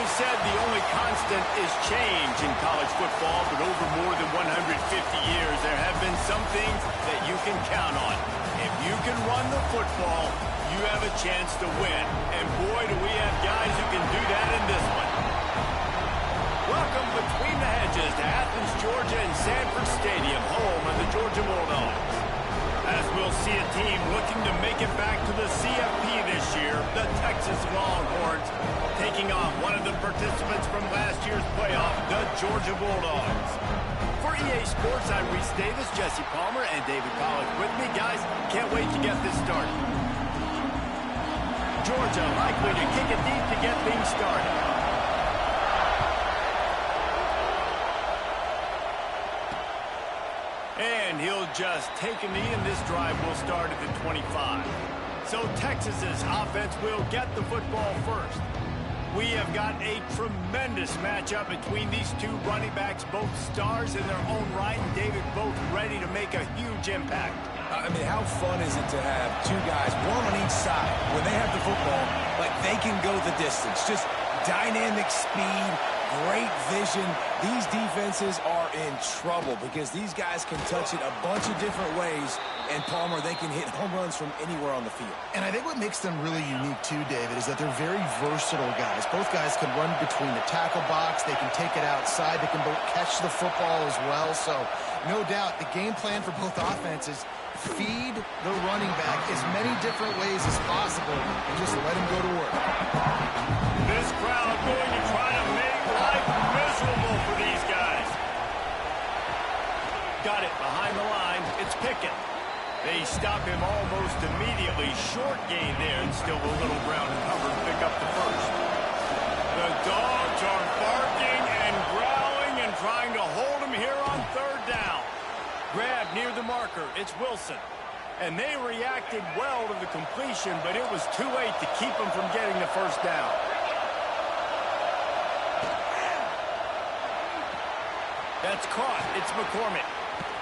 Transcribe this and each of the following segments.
is said the only constant is change in college football, but over more than 150 years, there have been some things that you can count on. If you can run the football, you have a chance to win, and boy, do we have guys who can do that in this one. Welcome between the hedges to Athens, Georgia, and Sanford Stadium, home of the Georgia Bulldogs. As we'll see a team looking to make it back to the CFP this year, the Texas Longhorns, taking on one of the participants from last year's playoff, the Georgia Bulldogs. For EA Sports, I'm Reese Davis, Jesse Palmer, and David Pollack with me. Guys, can't wait to get this started. Georgia likely to kick it deep to get things started. And he'll just take a knee, and this drive will start at the 25. So Texas's offense will get the football first. We have got a tremendous matchup between these two running backs, both stars in their own right, and David, both ready to make a huge impact. I mean, how fun is it to have two guys, one on each side, when they have the football, like they can go the distance. Just dynamic speed, great vision. These defenses are in trouble because these guys can touch it a bunch of different ways, and Palmer, they can hit home runs from anywhere on the field. And I think what makes them really unique too, David, is that they're very versatile guys. Both guys can run between the tackle box. They can take it outside. They can both catch the football as well. So no doubt the game plan for both offenses, feed the running back as many different ways as possible and just let him go to work. This crowd going to try to make life miserable for these guys. Got it behind the line. It's Pickett. They stop him almost immediately. Short gain there, and still a little ground and cover to pick up the first. The dogs are barking and growling and trying to hold him here on third down. Grab near the marker. It's Wilson. And they reacted well to the completion, but it was too late to keep him from getting the first down. That's caught. It's McCormick.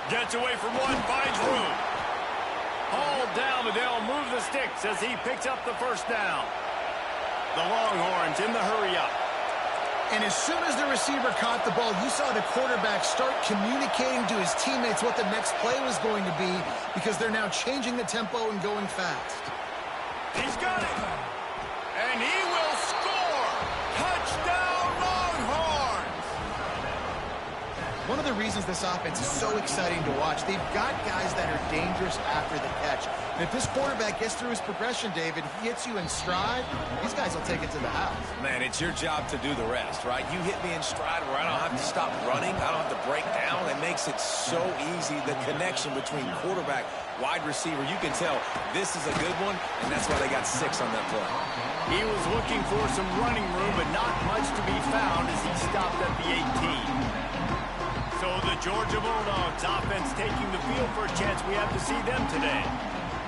Gets away from one, finds room. Hauled down, but they'll move the sticks as he picks up the first down. The Longhorns in the hurry-up. And as soon as the receiver caught the ball, you saw the quarterback start communicating to his teammates what the next play was going to be because they're now changing the tempo and going fast. He's got it. And he will score. Touchdown, Longhorns. One of the reasons this offense is so exciting to watch, they've got guys that are dangerous after the catch. And if this quarterback gets through his progression, David, he hits you in stride, these guys will take it to the house. Man, it's your job to do the rest, right? You hit me in stride where I don't have to stop running. I don't have to break down. It makes it so easy. The connection between quarterback, wide receiver, you can tell this is a good one, and that's why they got 6 on that play. He was looking for some running room, but not much to be found as he stopped at the 18. So the Georgia Bulldogs offense taking the field for a chance. We have to see them today.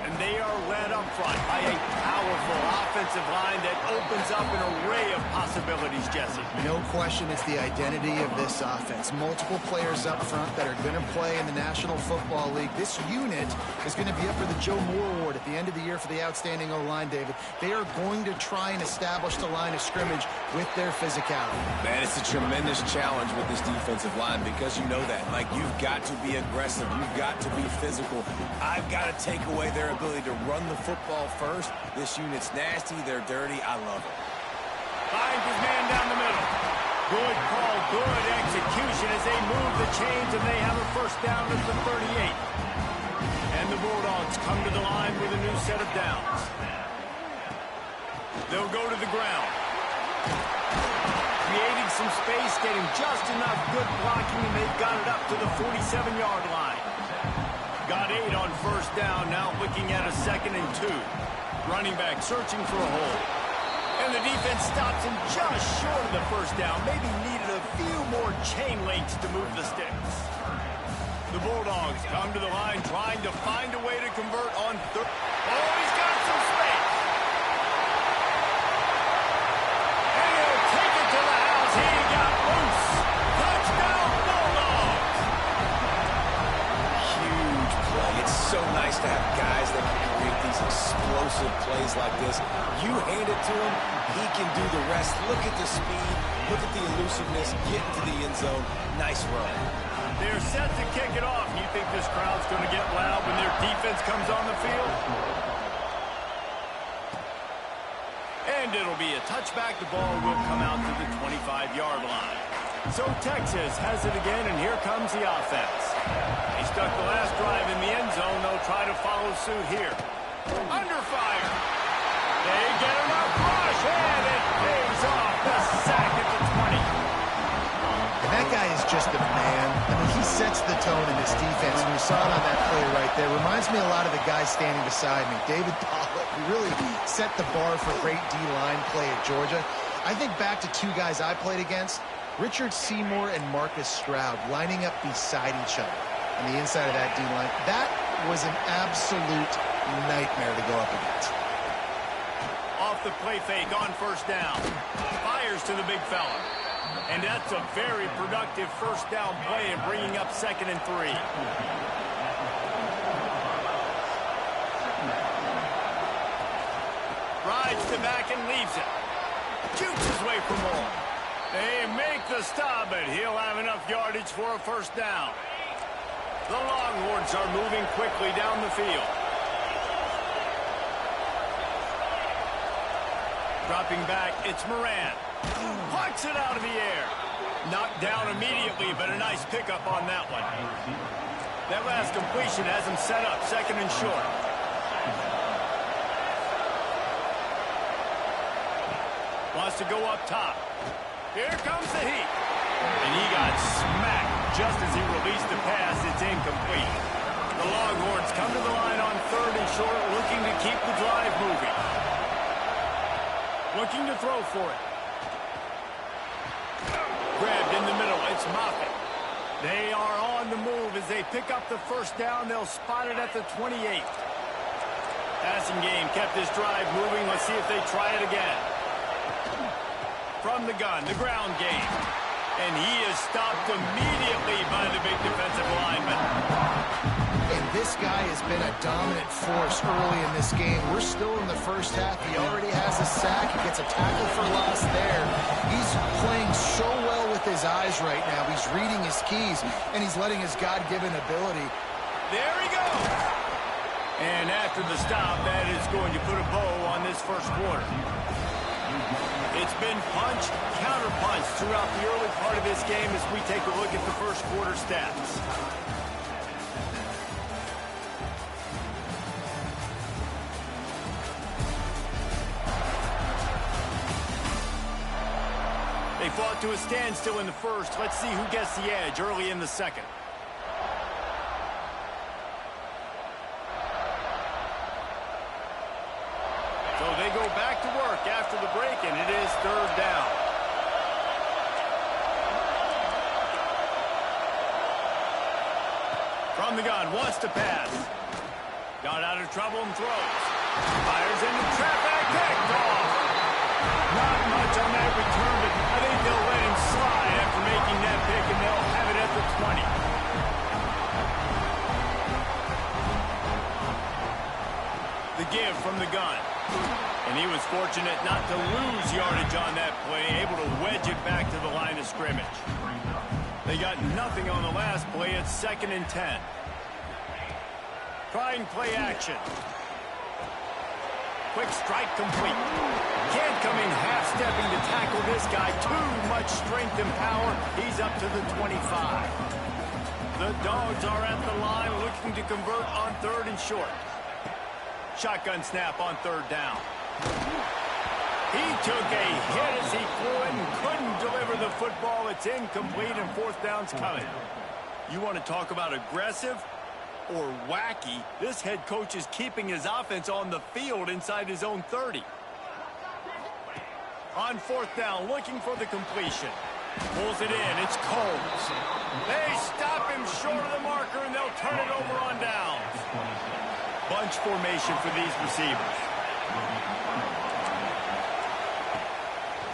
And they are led up front by a powerful offensive line that opens up an array of possibilities, Jesse. No question it's the identity of this offense. Multiple players up front that are going to play in the National Football League. This unit is going to be up for the Joe Moore Award at the end of the year for the outstanding O-line, David. They are going to try and establish the line of scrimmage with their physicality. Man, it's a tremendous challenge with this defensive line because you know that. Like, you've got to be aggressive. You've got to be physical. I've got to take away their ability to run the football first. This unit's nasty. They're dirty. I love it. Finds his man down the middle. Good call, good execution as they move the chains, and they have a first down at the 38. And the Bulldogs come to the line with a new set of downs. They'll go to the ground. Creating some space, getting just enough good blocking, and they've got it up to the 47-yard line. Got 8 on first down, now looking at a 2nd and 2. Running back searching for a hole. And the defense stops him just short of the first down. Maybe needed a few more chain links to move the sticks. The Bulldogs come to the line trying to find a way to convert on third. Oh, he's got some space. And he'll take it to the house. He got loose. Touchdown, Bulldogs. Huge play. It's so nice to have guys that can create these explosive explosive plays like this. You hand it to him, he can do the rest. Look at the speed. Look at the elusiveness. Get into the end zone. Nice run. They're set to kick it off. You think this crowd's going to get loud when their defense comes on the field? And it'll be a touchback. The ball will come out to the 25-yard line. So Texas has it again, and here comes the offense. They stuck the last drive in the end zone. They'll try to follow suit here. Under fire. They get enough rush, and it pays off. The sack at the 20. And that guy is just a man. I mean, he sets the tone in this defense, and we saw it on that play right there. Reminds me a lot of the guy standing beside me, David Pollock, who really set the bar for great D-line play at Georgia. I think back to two guys I played against, Richard Seymour and Marcus Stroud, lining up beside each other on the inside of that D-line. That was an absolute nightmare to go up against. Off the play fake on first down. Fires to the big fella. And that's a very productive first down play and bringing up 2nd and 3. Rides the back and leaves it. Shoots his way for more. They make the stop, but he'll have enough yardage for a first down. The Longhorns are moving quickly down the field. Dropping back, it's Moran. Pucks it out of the air. Knocked down immediately, but a nice pickup on that one. That last completion has him set up 2nd and short. Wants to go up top. Here comes the heat. And he got smacked just as he released the pass. It's incomplete. The Longhorns come to the line on 3rd and short, looking to keep the drive moving. Looking to throw for it. Grabbed in the middle. It's Moffitt. They are on the move as they pick up the first down. They'll spot it at the 28. Passing game kept this drive moving. Let's see if they try it again. From the gun, the ground game. And he is stopped immediately by the big defensive lineman. And this guy has been a dominant force early in this game. We're still in the first half. He already has a sack. He gets a tackle for loss there. He's playing so well with his eyes right now. He's reading his keys, and he's letting his God-given ability. There he goes. And after the stop, that is going to put a bow on this first quarter. It's been punch, counter-punch throughout the early part of this game as we take a look at the first quarter stats. They fought to a standstill in the first. Let's see who gets the edge early in the second. So they go back to work after the break, and it is 3rd down. From the gun, wants to pass. Got out of trouble and throws. Fires into traffic, picked off. Not much on that return, but I think they'll let him slide after making that pick, and they'll have it at the 20. The give from the gun. And he was fortunate not to lose yardage on that play, able to wedge it back to the line of scrimmage. They got nothing on the last play. It's 2nd and 10. Trying play action. Quick strike complete. Can't come in half-stepping to tackle this guy. Too much strength and power. He's up to the 25. The Dogs are at the line looking to convert on 3rd and short. Shotgun snap on 3rd down. He took a hit as he threw it and couldn't deliver the football. It's incomplete and 4th down's coming. You want to talk about aggressive or wacky? This head coach is keeping his offense on the field inside his own 30. On 4th down, looking for the completion. Pulls it in. It's Combs. They stop him short of the marker, and they'll turn it over on downs. Bunch formation for these receivers.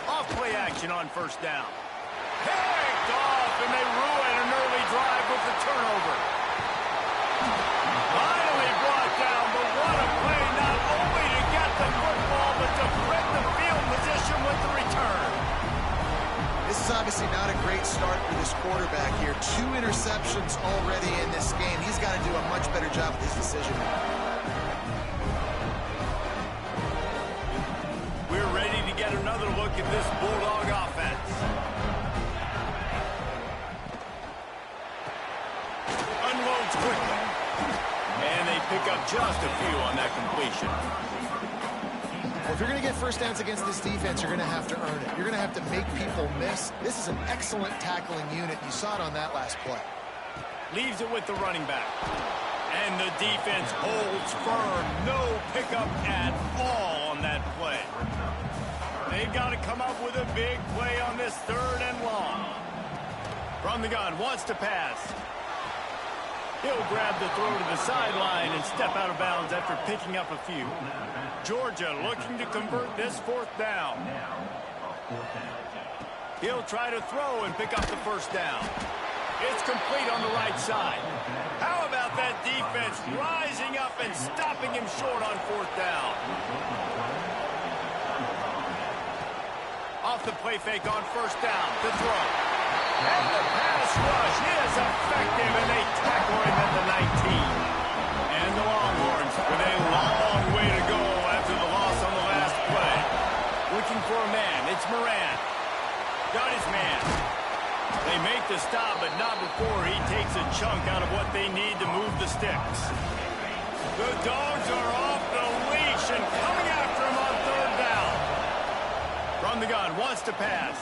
Off play action on 1st down. Picked off, and they ruin an early drive with the turnover. Finally brought down, but what a play, not only to get the football, but to flip the field position with the return. This is obviously not a great start for this quarterback here. 2 interceptions already in this game. He's got to do a much better job with his decision. We're ready to get another look at this Bulldog offense. Unloads quickly. And they pick up just a few on that completion. Well, if you're going to get first downs against this defense, you're going to have to earn it. You're going to have to make people miss. This is an excellent tackling unit. You saw it on that last play. Leaves it with the running back. And the defense holds firm. No pickup at all on that play. They've got to come up with a big play on this 3rd and long. From the gun, wants to pass. He'll grab the throw to the sideline and step out of bounds after picking up a few. Georgia looking to convert this 4th down. He'll try to throw and pick up the 1st down. It's complete on the right side. How about that defense rising up and stopping him short on 4th down? Off the play fake on 1st down to throw. And the pass rush is effective, and they tackle him at the 19. And the Longhorns with a long way to go after the loss on the last play. Looking for a man. It's Moran. Got his man. They make the stop, but not before he takes a chunk out of what they need to move the sticks. The Dogs are off the leash and coming after him on 3rd down. From the gun, wants to pass.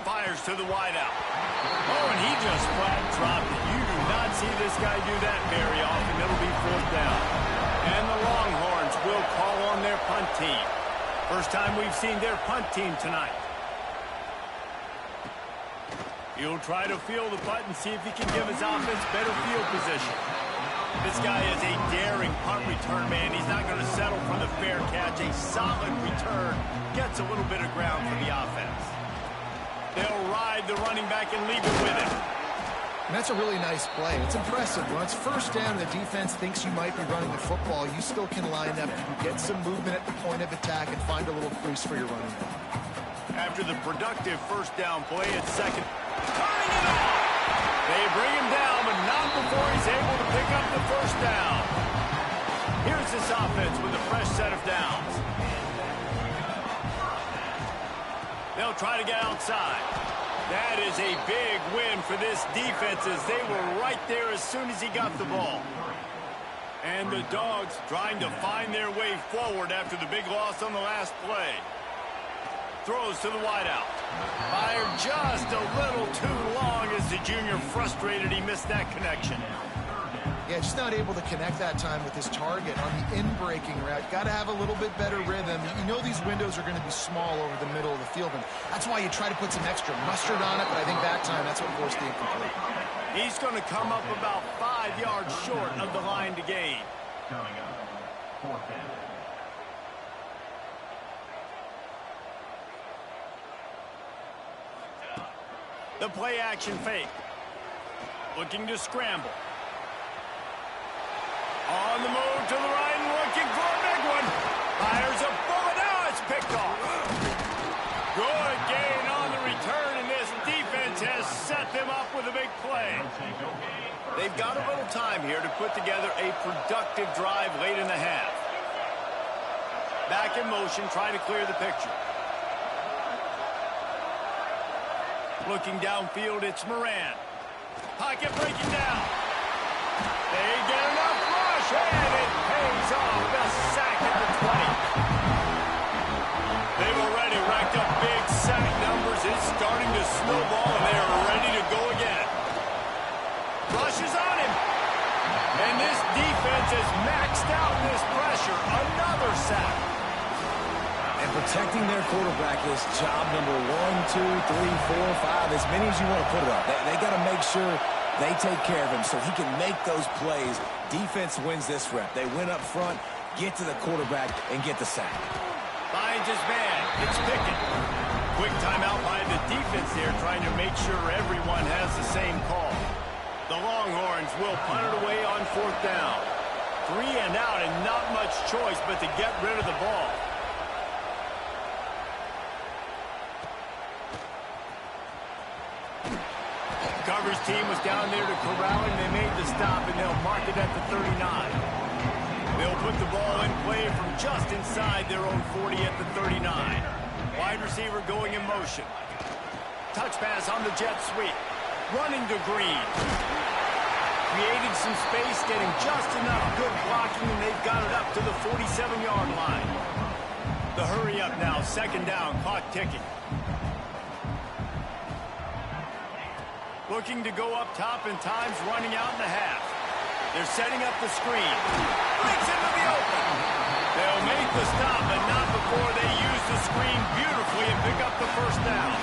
Fires to the wideout. Oh, and he just flat dropped it. You do not see this guy do that very often. It'll be 4th down. And the Longhorns will call on their punt team. First time we've seen their punt team tonight. He'll try to field the punt and see if he can give his offense better field position. This guy is a daring punt return man. He's not going to settle for the fair catch. A solid return gets a little bit of ground for the offense. They'll ride the running back and leave it with him. And that's a really nice play. It's impressive. When it's 1st down and the defense thinks you might be running the football, you still can line up. You can get some movement at the point of attack and find a little crease for your running back. After the productive 1st down play at 2nd. Turning it off! They bring him down, but not before he's able to pick up the 1st down. Here's this offense with a fresh set of downs. They'll try to get outside. That is a big win for this defense as they were right there as soon as he got the ball. And the Dogs trying to find their way forward after the big loss on the last play. Throws to the wideout. Fired just a little too long as the junior frustrated he missed that connection. Yeah, just not able to connect that time with his target on the in-breaking route. Got to have a little bit better rhythm. You know these windows are going to be small over the middle of the field, and that's why you try to put some extra mustard on it, but I think that time that's what forced the incomplete. He's going to come up about 5 yards short of the line to gain. Coming up, 4th down. The play action fake. Looking to scramble. On the move to the right and looking for a big one. Fires a bullet. Now it's picked off. Good gain on the return, and this defense has set them up with a big play. They've got a little time here to put together a productive drive late in the half. Back in motion, trying to clear the picture. Looking downfield, it's Moran. Pocket breaking down. They get enough rush, and it pays off. The sack at the 20. They've already racked up big sack numbers. It's starting to snowball, and they are ready to go again. Rushes on him. And this defense has maxed out this pressure. Another sack. And protecting their quarterback is job number 1, 2, 3, 4, 5, as many as you want to put it up. They got to make sure they take care of him so he can make those plays. Defense wins this rep. They win up front, get to the quarterback, and get the sack. Finds his man. It's Pickett. Quick timeout by the defense there, trying to make sure everyone has the same call. The Longhorns will punt it away on 4th down. 3 and out and not much choice but to get rid of the ball. Coverage team was down there to corral him. They made the stop, and they'll mark it at the 39. They'll put the ball in play from just inside their own 40 at the 39. Wide receiver going in motion. Touch pass on the jet sweep. Running to Green. Creating some space, getting just enough good blocking, and they've got it up to the 47-yard line. The hurry up now, second down, clock ticking. Looking to go up top, and time's running out in the half. They're setting up the screen. Breaks into the open. They'll make the stop, but not before they use the screen beautifully and pick up the first down.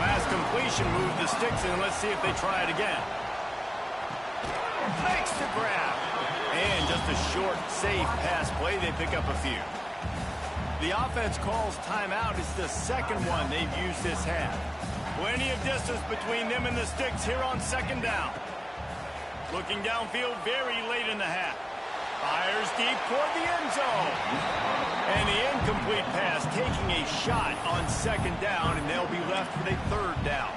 Pass completion, move the sticks, and let's see if they try it again. Makes the grab. And just a short, safe pass play. They pick up a few. The offense calls timeout. It's the second one they've used this half. Plenty of distance between them and the sticks here on second down. Looking downfield very late in the half. Fires deep toward the end zone. And the incomplete pass taking a shot on second down, and they'll be left with a third down.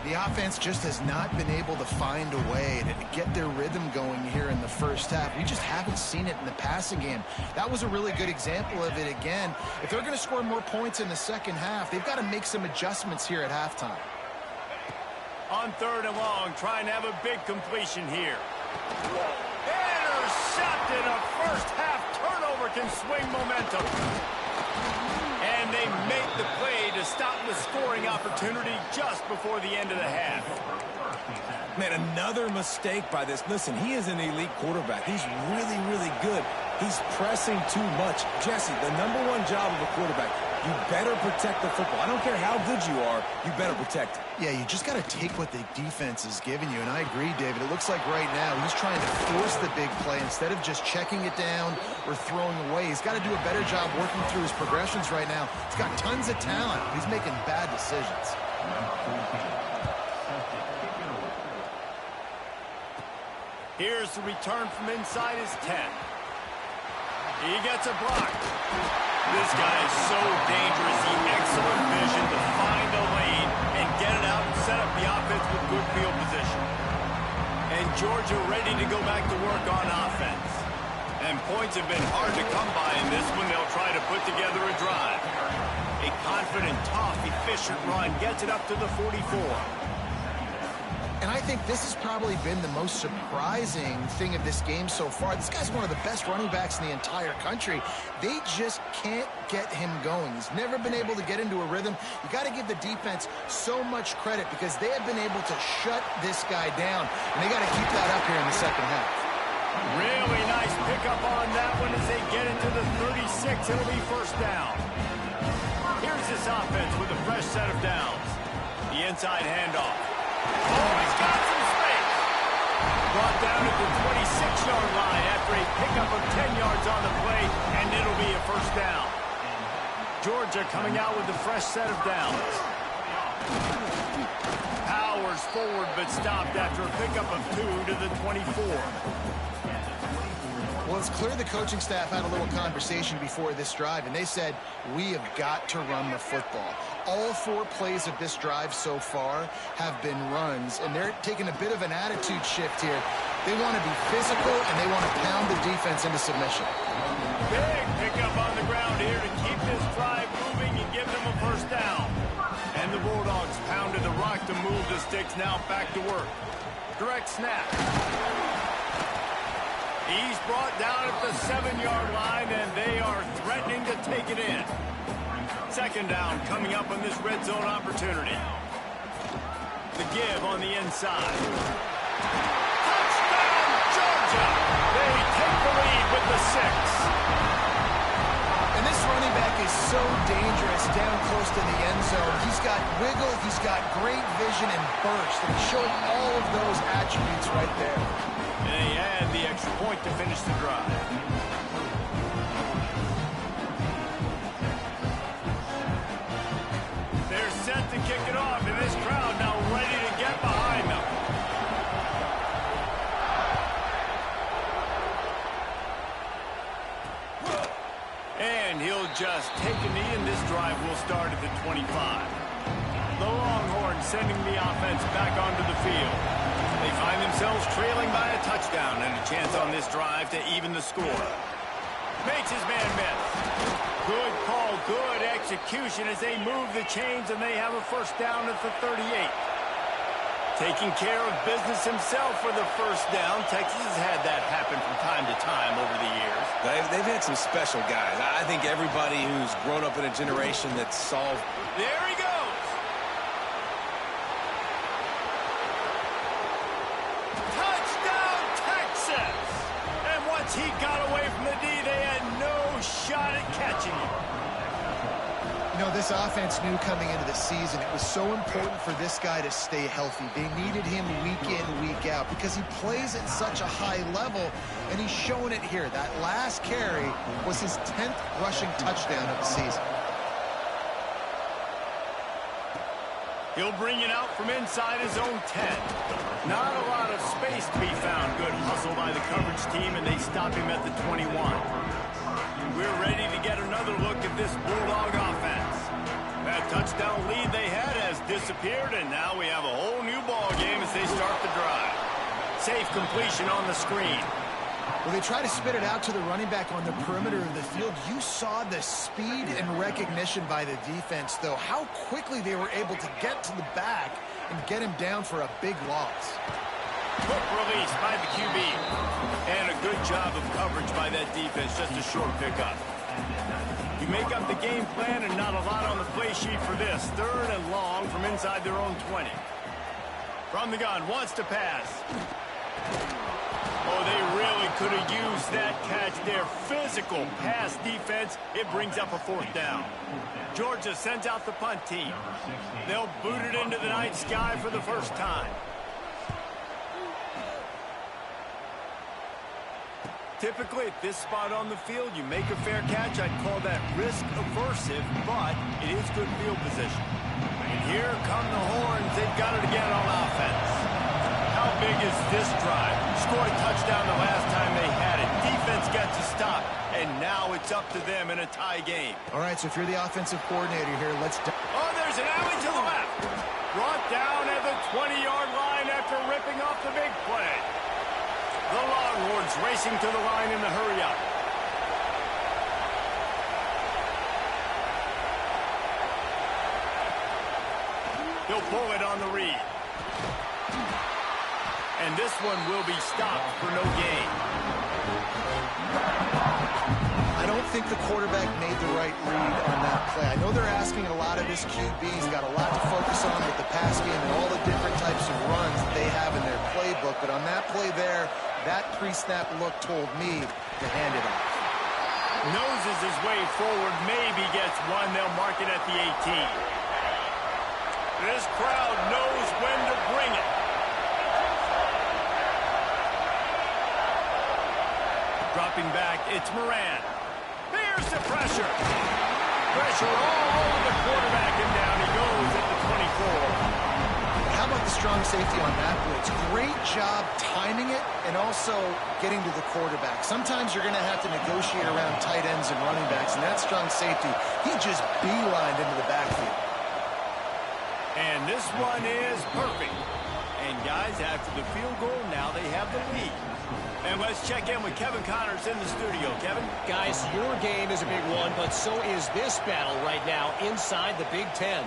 The offense just has not been able to find a way to get their rhythm going here in the first half. We just haven't seen it in the passing game. That was a really good example of it again. If they're going to score more points in the second half, they've got to make some adjustments here at halftime. On third and long, trying to have a big completion here. Intercepted. A first half turnover can swing momentum. And they make the play to stop the scoring opportunity just before the end of the half. Man, another mistake by this. Listen, he is an elite quarterback. He's really, really good. He's pressing too much. Jesse, the number one job of a quarterback, you better protect the football. I don't care how good you are, you better protect it. Yeah, you just got to take what the defense is giving you, and I agree, David. It looks like right now he's trying to force the big play instead of just checking it down or throwing away. He's got to do a better job working through his progressions right now. He's got tons of talent. He's making bad decisions. Here's the return from inside his 10. He gets a block. This guy is so dangerous. He excellent vision to find a lane and get it out and set up the offense with good field position. And Georgia ready to go back to work on offense. And points have been hard to come by in this one. They'll try to put together a drive. A confident, tough, efficient run gets it up to the 44. And I think this has probably been the most surprising thing of this game so far. This guy's one of the best running backs in the entire country. They just can't get him going. He's never been able to get into a rhythm. You got to give the defense so much credit because they have been able to shut this guy down. And they got to keep that up here in the second half. Really nice pickup on that one as they get into the 36. It'll be first down. Here's this offense with a fresh set of downs. The inside handoff. Oh, he's got some space. Brought down at the 26-yard line after a pickup of 10 yards on the play, and it'll be a first down. Georgia coming out with a fresh set of downs. Powers forward but stopped after a pickup of 2 to the 24. Well, it's clear the coaching staff had a little conversation before this drive, and they said, we have got to run the football. All 4 plays of this drive so far have been runs, and they're taking a bit of an attitude shift here. They want to be physical, and they want to pound the defense into submission. Big pickup on the ground here to keep this drive moving and give them a first down. And the Bulldogs pounded the rock to move the sticks, now back to work. Direct snap. He's brought down at the 7-yard line, and they are threatening to take it in. Second down coming up on this red zone opportunity. The give on the inside. Touchdown, Georgia! They take the lead with the 6. And this running back is so dangerous down close to the end zone. He's got wiggle, he's got great vision and burst, and he's showing all of those attributes right there. And they add the extra point to finish the drive. They're set to kick it off, and this crowd now ready to get behind them. just take a knee, and this drive will start at the 25. The Longhorns sending the offense back onto the field. They find themselves trailing by a touchdown and a chance on this drive to even the score. Makes his man miss. Good call, good execution as they move the chains, and they have a first down at the 38. Taking care of business himself for the first down. Texas has had that happen from time to time over the years. They've had some special guys. I think everybody who's grown up in a generation that saw... There he goes. Touchdown, Texas! And once he got away from the D, they had no shot at catching him. You know, this offense knew coming into the season it was so important for this guy to stay healthy. They needed him week in, week out because he plays at such a high level, and he's showing it here. That last carry was his 10th rushing touchdown of the season. He'll bring it out from inside his own 10. Not a lot of space to be found. Good hustle by the coverage team, and they stop him at the 21. We're ready to get another look at this Bulldog offense. That touchdown lead they had has disappeared, and now we have a whole new ball game as they start the drive. Safe completion on the screen. Well, they try to spit it out to the running back on the perimeter of the field. You saw the speed and recognition by the defense, though. How quickly they were able to get to the back and get him down for a big loss. Quick release by the QB. And a good job of coverage by that defense. Just a short pickup. You make up the game plan and not a lot on the play sheet for this. 3rd and long from inside their own 20. From the gun, wants to pass. Oh, they really could have used that catch there. Physical pass defense. It brings up a 4th down. Georgia sends out the punt team. They'll boot it into the night sky for the first time. Typically, at this spot on the field, you make a fair catch. I'd call that risk-aversive, but it is good field position. And here come the Horns. They've got it again on offense. How big is this drive? Scored a touchdown the last time they had it. Defense got to stop, and now it's up to them in a tie game. All right, so if you're the offensive coordinator here, let's... Oh, there's an alley to the left. Brought down at the 20-yard line after ripping off the big play. The Longhorns racing to the line in the hurry-up. He'll pull it on the read. And this one will be stopped for no gain. I don't think the quarterback made the right read on that play. I know they're asking a lot of his QBs, got a lot to focus on with the pass game and all the different types of runs that they have in their playbook. But on that play there, that pre-snap look told me to hand it off. Noses his way forward, maybe gets one. They'll mark it at the 18. This crowd knows when to bring it. Dropping back, it's Moran. Here's the pressure. Pressure all over the quarterback, and down he goes at the 24. How about the strong safety on that blitz? Great job timing it and also getting to the quarterback. Sometimes you're going to have to negotiate around tight ends and running backs, and that strong safety, he just beelined into the backfield. And this one is perfect. And guys, after the field goal, now they have the lead. And let's check in with Kevin Connors in the studio. Kevin? Guys, your game is a big one, but so is this battle right now inside the Big Ten.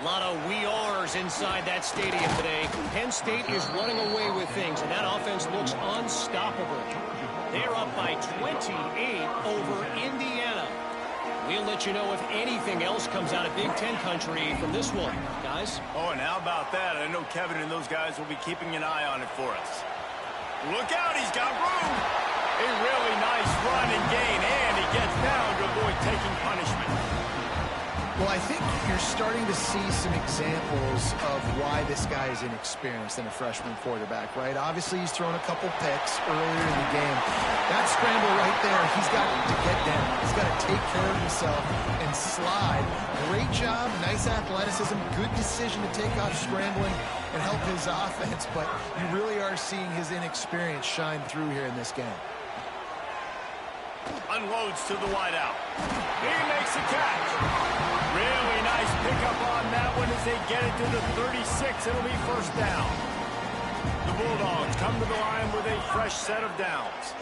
A lot of we are's inside that stadium today. Penn State is running away with things, and that offense looks unstoppable. They're up by 28 over Indiana. We'll let you know if anything else comes out of Big Ten country from this one, guys. Oh, and how about that? I know Kevin and those guys will be keeping an eye on it for us. Look out, he's got room. A really nice run and gain, and he gets down to avoid taking punishment. Well, I think you're starting to see some examples of why this guy is inexperienced in a freshman quarterback, right? Obviously, he's thrown a couple picks earlier in the game. That scramble right there, he's got to get down. He's got to take care of himself and slide. Great job, nice athleticism, good decision to take off scrambling and help his offense, but you really are seeing his inexperience shine through here in this game. Unloads to the wideout. He makes the catch. Really nice pickup on that one as they get it to the 36. It'll be first down. The Bulldogs come to the line with a fresh set of downs.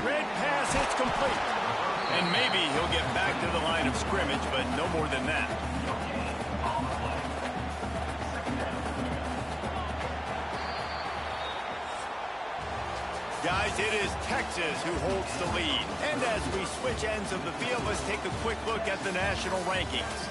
Red pass hits complete. And maybe he'll get back to the line of scrimmage, but no more than that. Guys, it is Texas who holds the lead. And as we switch ends of the field, let's take a quick look at the national rankings.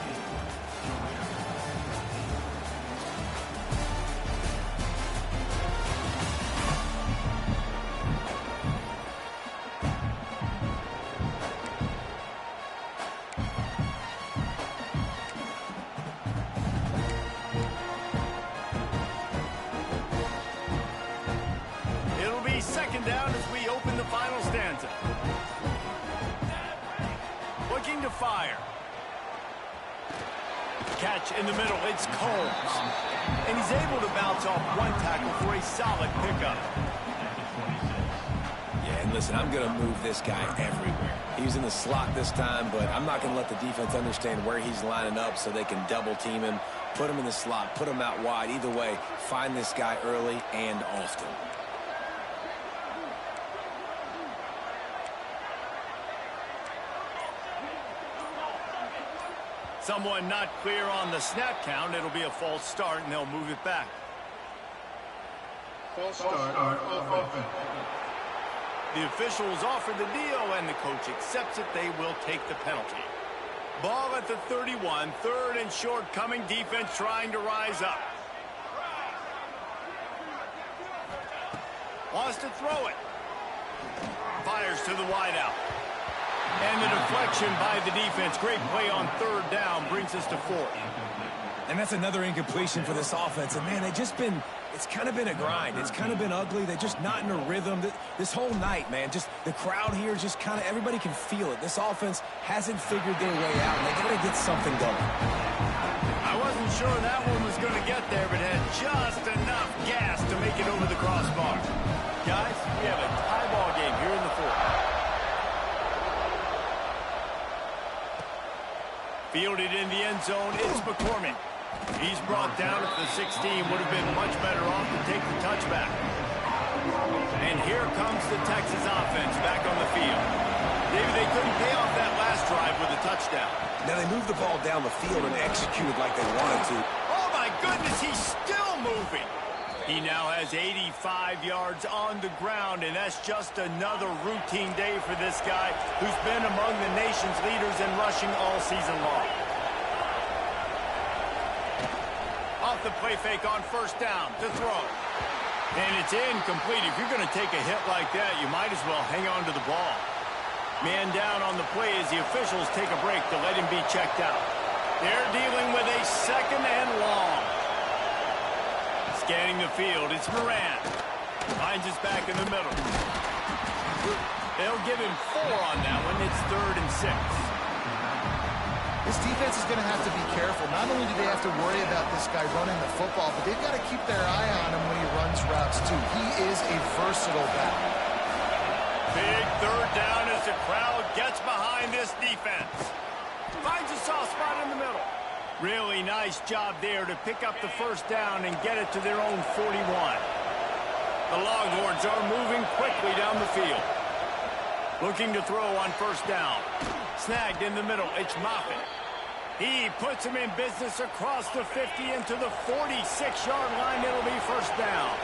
Second down as we open the final stanza. Looking to fire. Catch in the middle. It's Combs. And he's able to bounce off one tackle for a solid pickup. Yeah, and listen, I'm going to move this guy everywhere. He's in the slot this time, but I'm not going to let the defense understand where he's lining up so they can double team him, put him in the slot, put him out wide. Either way, find this guy early and often. Someone not clear on the snap count. It'll be a false start, and they'll move it back. False start of offense. The officials offer the deal, and the coach accepts it. They will take the penalty. Ball at the 31. Third and short coming. Defense trying to rise up. Wants to throw it. Fires to the wideout. And the deflection by the defense. Great play on third down brings us to fourth. And that's another incompletion for this offense. And, man, it's kind of been a grind. It's kind of been ugly. They're just not in a rhythm. This whole night, man, just the crowd here, just kind of everybody can feel it. This offense hasn't figured their way out, and they got to get something going. I wasn't sure that one was going to get there, but had just enough gas to make it over the crossbar. Guys, we have a tie ball game here in the fourth. Fielded in the end zone, it's McCormick. He's brought down at the 16. Would have been much better off to take the touchback. And here comes the Texas offense back on the field. Maybe they couldn't pay off that last drive with a touchdown. Now they moved the ball down the field and executed like they wanted to. Oh, my goodness, he's still moving. He now has 85 yards on the ground, and that's just another routine day for this guy who's been among the nation's leaders in rushing all season long. Off the play fake on first down to throw. And it's incomplete. If you're going to take a hit like that, you might as well hang on to the ball. Man down on the play as the officials take a break to let him be checked out. They're dealing with a second and long. Scanning the field, it's Moran. Finds his back in the middle. They'll give him 4 on that one. It's 3rd and 6. This defense is going to have to be careful. Not only do they have to worry about this guy running the football, but they've got to keep their eye on him when he runs routes, too. He is a versatile back. Big third down as the crowd gets behind this defense. Finds a soft spot in the middle. Really nice job there to pick up the first down and get it to their own 41. The Longhorns are moving quickly down the field. Looking to throw on first down. Snagged in the middle. It's Moffitt. He puts him in business across the 50 into the 46-yard line. It'll be first down.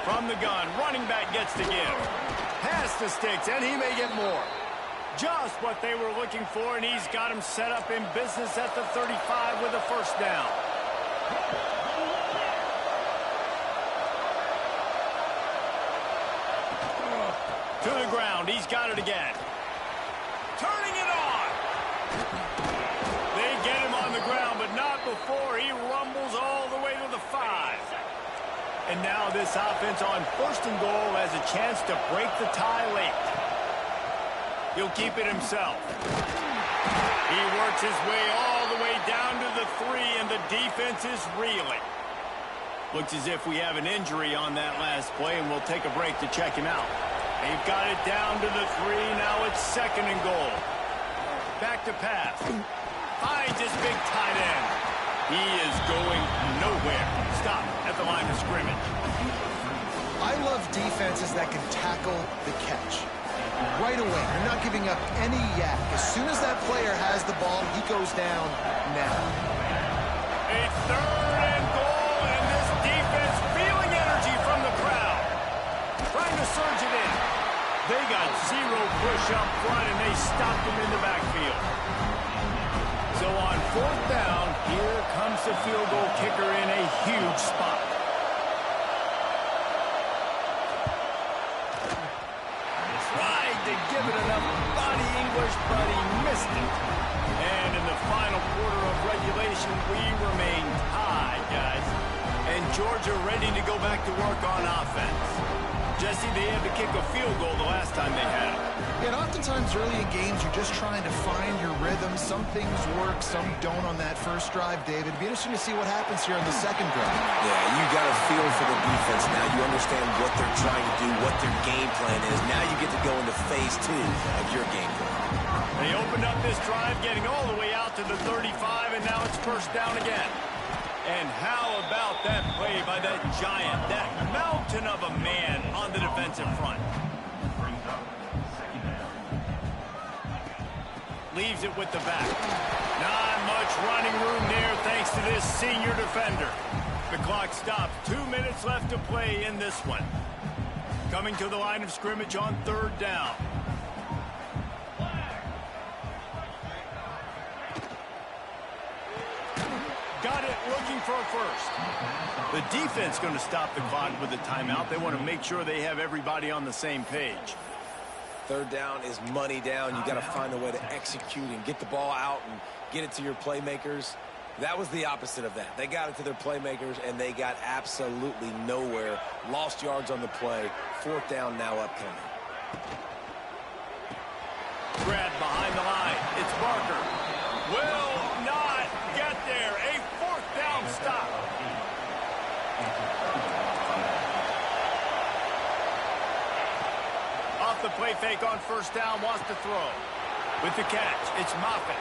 From the gun, running back gets to give. Pass the sticks, and he may get more. Just what they were looking for, and he's got him set up in business at the 35 with a first down. To the ground, he's got it again. Turning it on. They get him on the ground, but not before he rumbles all the way to the 5. And now this offense on first and goal has a chance to break the tie late. He'll keep it himself. He works his way all the way down to the 3, and the defense is reeling. Looks as if we have an injury on that last play, and we'll take a break to check him out. They've got it down to the 3. Now it's 2nd and goal. Back to pass. Finds his big tight end. He is going nowhere. Stop at the line of scrimmage. I love defenses that can tackle the catch. Right away, they're not giving up any yak. As soon as that player has the ball, he goes down now. A 3rd and goal, and this defense feeling energy from the crowd. Trying to surge it in. They got 0 push up front, and they stopped him in the backfield. So on 4th down, here comes the field goal kicker in a huge spot. Tried to give it enough body English, but he missed it. And in the final quarter of regulation, we remain tied, guys. And Georgia ready to go back to work on offense. Jesse, they had to kick a field goal the last time they had it. And oftentimes early in games, you're just trying to find your rhythm. Some things work, some don't on that first drive, David. It'd be interesting to see what happens here on the 2nd drive. Yeah, you got a feel for the defense now. You understand what they're trying to do, what their game plan is. Now you get to go into phase 2 of your game plan. They opened up this drive, getting all the way out to the 35, and now it's 1st down again. And how about that play by that giant, that mountain of a man on the defensive front? Leaves it with the back. Not much running room there thanks to this senior defender. The clock stops. 2 minutes left to play in this one. Coming to the line of scrimmage on 3rd down. Got it, looking for a first. The defense going to stop the clock with a timeout. They want to make sure they have everybody on the same page. 3rd down is money down. You got to find a way to execute and get the ball out and get it to your playmakers. That was the opposite of that. They got it to their playmakers, and they got absolutely nowhere. Lost yards on the play. 4th down now upcoming. Grab behind the line. It's Barker. Will not get there. A 4th down stop. Off the play fake on 1st down. Wants to throw. With the catch, it's Moffitt.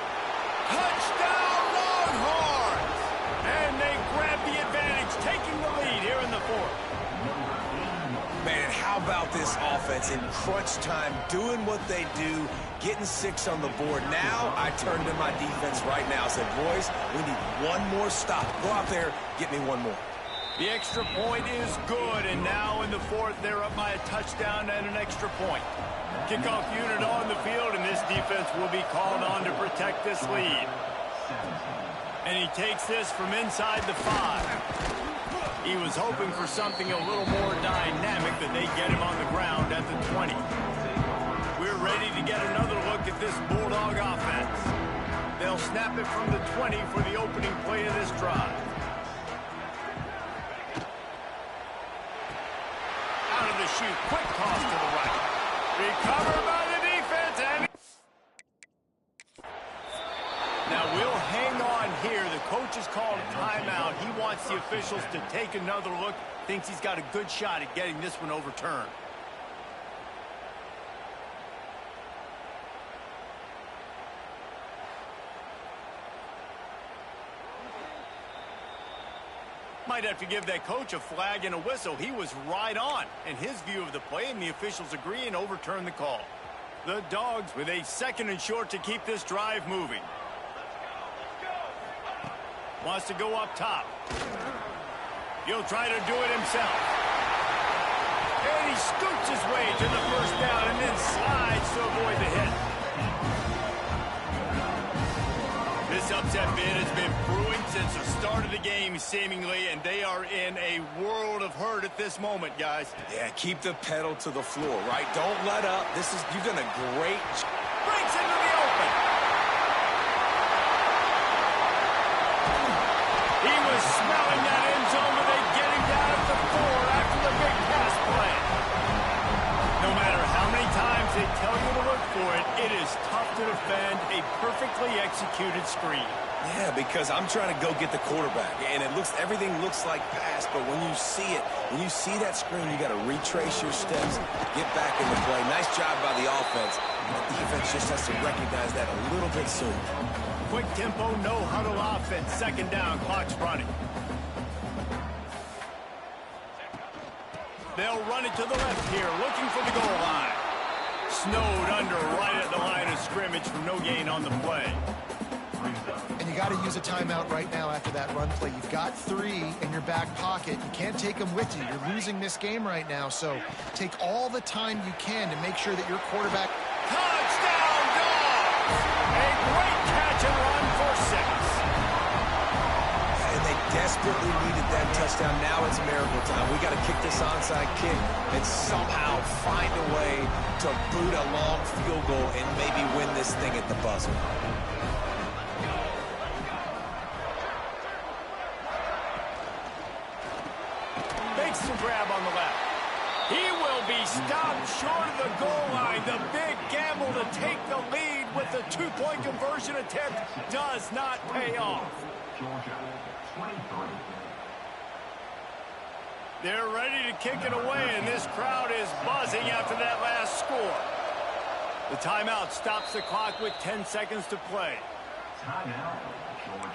Touchdown Longhorns! And they grab the advantage, taking the lead here in the 4th. Man, how about this offense in crunch time, doing what they do, getting 6 on the board. Now I turn to my defense right now and said, boys, we need one more stop. Go out there, get me one more. The extra point is good, and now in the 4th, they're up by a touchdown and an extra point. Kickoff unit on the field, and this defense will be called on to protect this lead. And he takes this from inside the 5. He was hoping for something a little more dynamic, but they get him on the ground at the 20. We're ready to get another look at this Bulldog offense. They'll snap it from the 20 for the opening play of this drive. Out of the chute, quick toss to the right. Recovered by the defense, and now we'll hang on here. The coach has called a timeout. He wants the officials to take another look. Thinks he's got a good shot at getting this one overturned. Might have to give that coach a flag and a whistle. He was right on in his view of the play, and the officials agree and overturn the call. The Dogs with a 2nd and short to keep this drive moving. Wants to go up top. He'll try to do it himself. And he scoots his way to the 1st down and then slides to avoid the hit. This upset bid has been brewing since the start of the game, seemingly, and they are in a world of hurt at this moment, guys. Yeah, keep the pedal to the floor, right? Don't let up. You've done a great job. Breaks into the open. He was smelling that end zone, but they get him down at the 4 after the big pass play. No matter how many times they tell you to look for it, it is tough to defend, a perfectly executed screen. Yeah, because I'm trying to go get the quarterback, and everything looks like pass, but when you see that screen, you got to retrace your steps, get back in the play. Nice job by the offense. And the defense just has to recognize that a little bit sooner. Quick tempo, no huddle offense. Second down, clock's running. They'll run it to the left here, looking for the goal line. Snowed under right at the line of scrimmage for no gain on the play. And you got to use a timeout right now after that run play. You've got 3 in your back pocket. You can't take them with you. You're losing this game right now, so take all the time you can to make sure that your quarterback... Touchdown, Dogs! A great catch and run for 6. And they desperately needed that touchdown. Now it's miracle time. We got to kick this onside kick and somehow find a way to boot a long field goal and maybe win this thing at the buzzer. Makes the grab on the left. He will be stopped short of the goal line. The big gamble to take the lead with the 2-point conversion attempt does not pay off. They're ready to kick it away, and this crowd is buzzing after that last score. The timeout stops the clock with 10 seconds to play. Timeout, Georgia.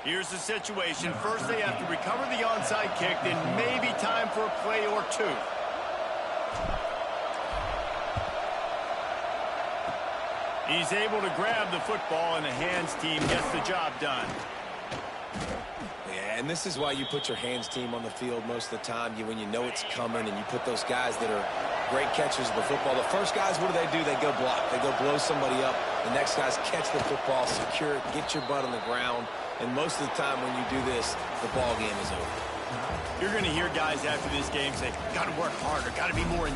Here's the situation. First, they have to recover the onside kick, then maybe time for a play or 2. He's able to grab the football, and the hands team gets the job done. Yeah, and this is why you put your hands team on the field most of the time. When you know it's coming, and you put those guys that are great catchers of the football. The first guys, what do? They go block. They go blow somebody up. The next guys catch the football, secure it, get your butt on the ground. And most of the time when you do this, the ball game is over. You're going to hear guys after this game say, got to work harder, got to be more...